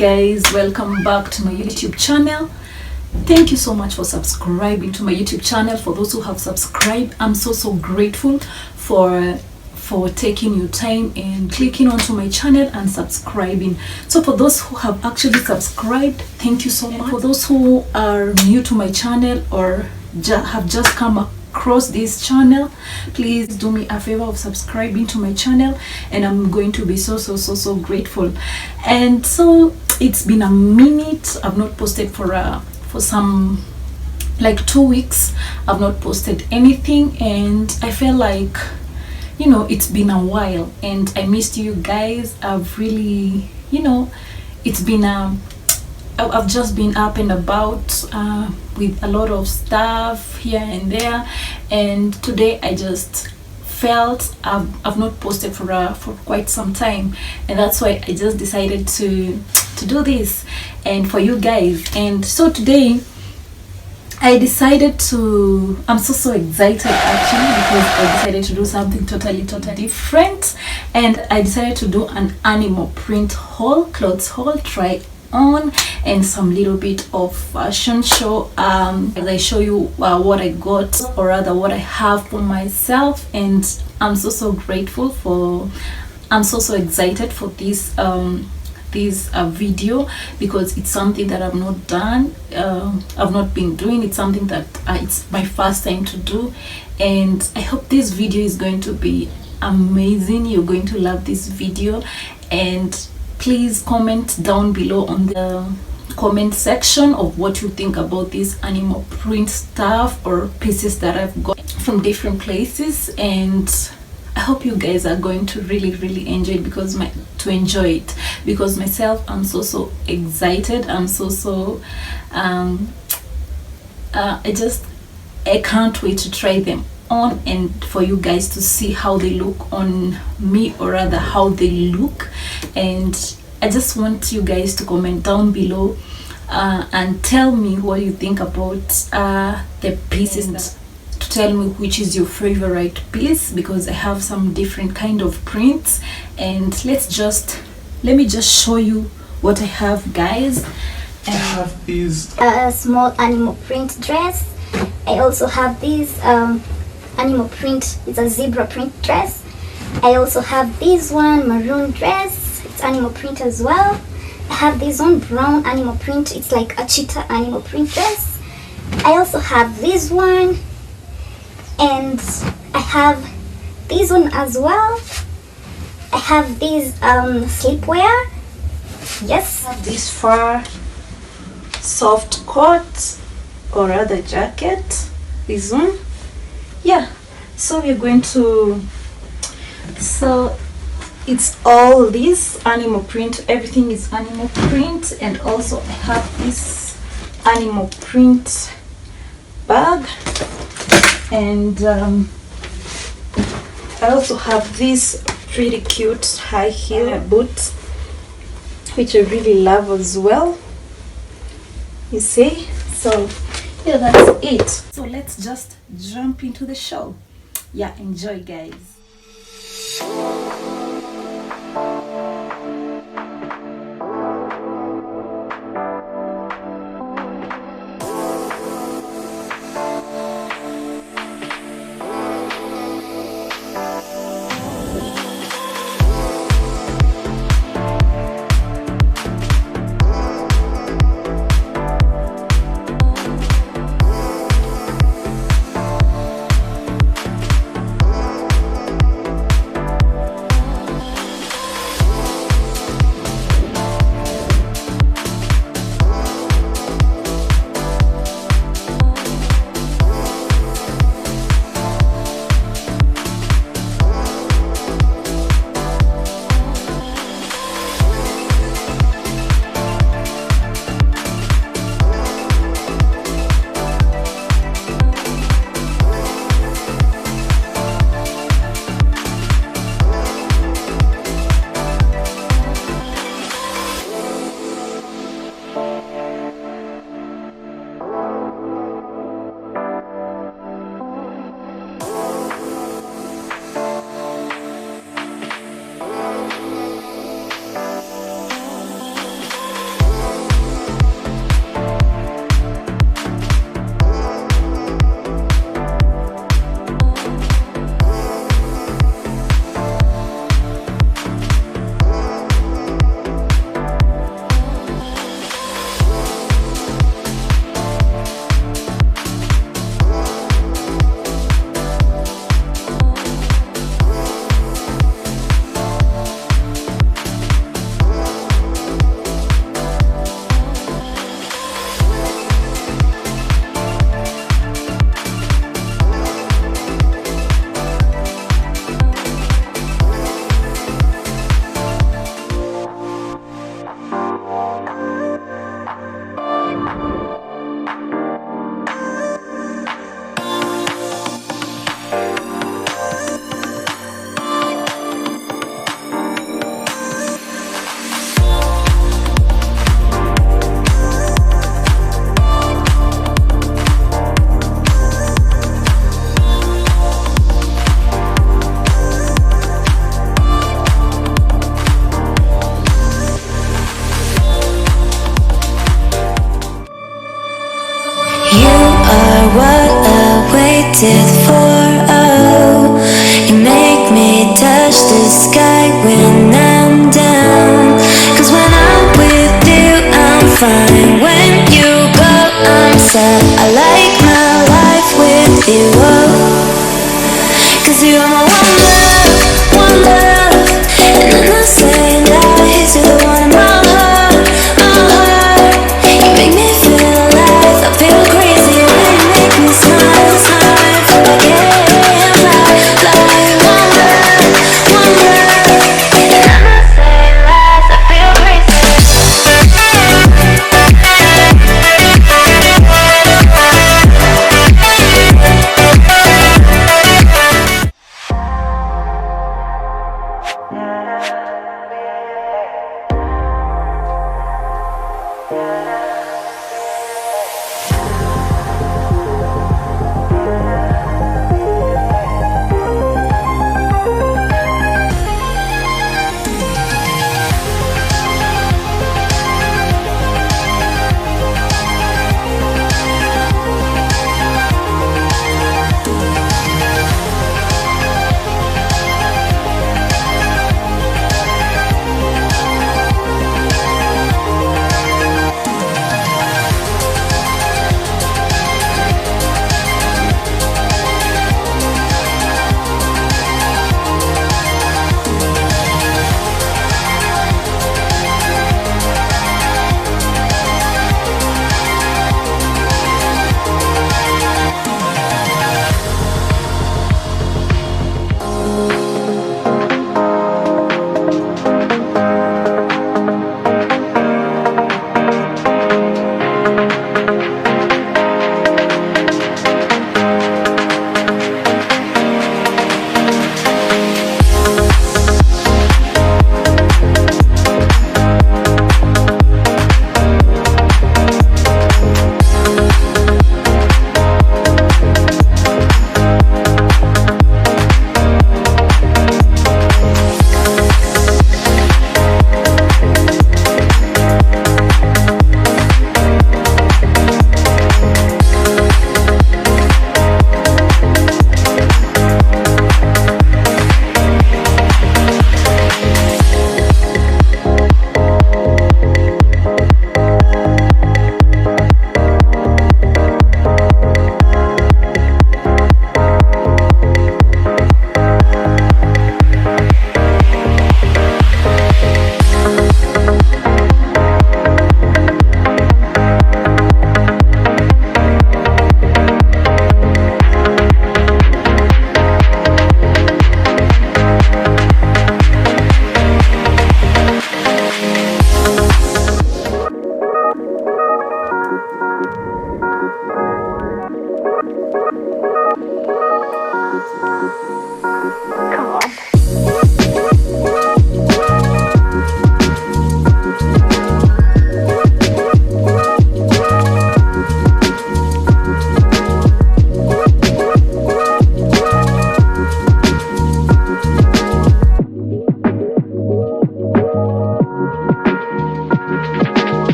guys, welcome back to my YouTube channel. Thank you so much for subscribing to my YouTube channel. For those who have subscribed, I'm so grateful for taking your time and clicking onto my channel and subscribing. So for those who have actually subscribed, thank you so much. For those who are new to my channel or have just come across this channel, please do me a favor of subscribing to my channel, and I'm going to be so grateful. And so it's been a minute. I've not posted for some like 2 weeks. I've not posted anything, and I feel like, you know, it's been a while and I missed you guys. I've really, you know, it's been I've just been up and about with a lot of stuff here and there, and today I just felt I've not posted for quite some time, and that's why I just decided to do this and for you guys. And so today I decided to, I'm so excited actually, because I decided to do something totally different, and I decided to do an animal print haul, clothes haul, try on, and some little bit of fashion show as I show you what I got, or rather what I have for myself. And I'm so grateful for, I'm so excited for this video, because it's something that I've not done, I've not been doing. It's something that it's my first time to do, and I hope this video is going to be amazing. You're going to love this video, and please comment down below on the comment section of what you think about this animal print stuff or pieces that I've got from different places. And I hope you guys are going to really enjoy it, because because myself, I'm so excited. I'm I can't wait to try them on, and for you guys to see how they look on me, or rather how they look. And I just want you guys to comment down below and tell me what you think about the pieces, and to tell me which is your favorite piece, because I have some different kind of prints. And let me just show you what I have, guys. I have these small animal print dress. I also have this animal print, it's a zebra print dress. I also have this one maroon dress, it's animal print as well. I have this one brown animal print, it's like a cheetah animal print dress. I also have this one, and I have this one as well. I have this sleepwear. Yes, I have this fur soft coat, or rather jacket, this one. Yeah, so we're going to, so it's all this animal print, everything is animal print. And also I have this animal print bag, and I also have this pretty cute high heel boot, which I really love as well, you see. So yeah, that's it. So let's just jump into the show. Yeah, enjoy, guys. waited for. Oh, you make me touch the sky when I'm down. 'Cause when I'm with you, I'm fine. When you go, I'm sad. I like my life with you. Oh, 'cause you're my one love, and I'm not saying lies. You're the one in my heart, my heart. You make me feel alive. I feel crazy when you make me smile, smile. I can't fly, fly. One love, and I'm not saying lies. I feel crazy.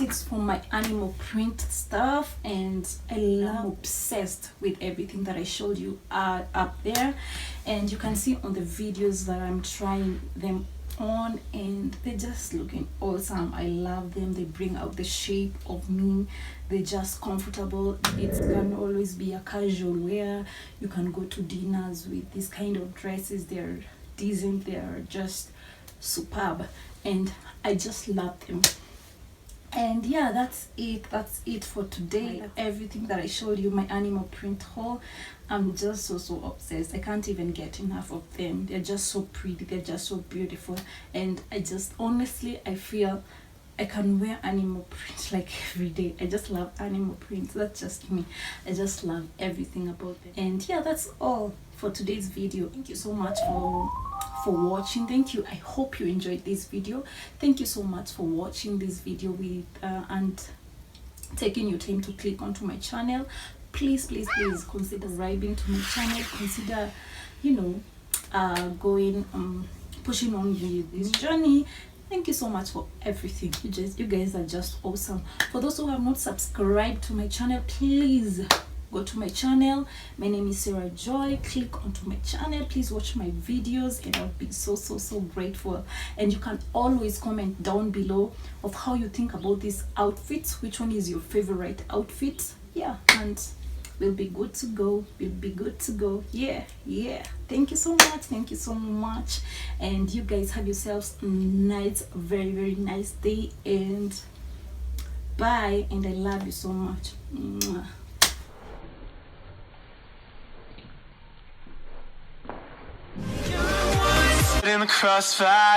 boutiques for my animal print stuff, and I'm obsessed with everything that I showed you up there, and you can see on the videos that I'm trying them on, and they're just looking awesome. I love them. They bring out the shape of me. They're just comfortable. It can always be a casual wear. You can go to dinners with these kind of dresses. They're decent. They're just superb, and I just love them. And yeah, that's it for today. Everything that I showed you, my animal print haul, I'm just so obsessed. I can't even get enough of them. They're just so pretty, they're just so beautiful, and I just honestly, I feel I can wear animal print like every day. I just love animal print. That's just me. I just love everything about it. And yeah, that's all for today's video. Thank you so much for watching. Thank you. I hope you enjoyed this video. Thank you so much for watching this video with and taking your time to click onto my channel. Please consider subscribing to my channel. Consider, going pushing on with this journey. Thank you so much for everything. You guys are just awesome. For those who have not subscribed to my channel, please go to my channel. My name is Sarah Joy. Click onto my channel. Please watch my videos, and I'll be so grateful. And you can always comment down below of how you think about these outfits. Which one is your favorite outfit? Yeah, and we'll be good to go. Yeah. Thank you so much, and you guys have yourselves a nice, very nice day, and bye. And I love you so much. Mwah. In the crossfire.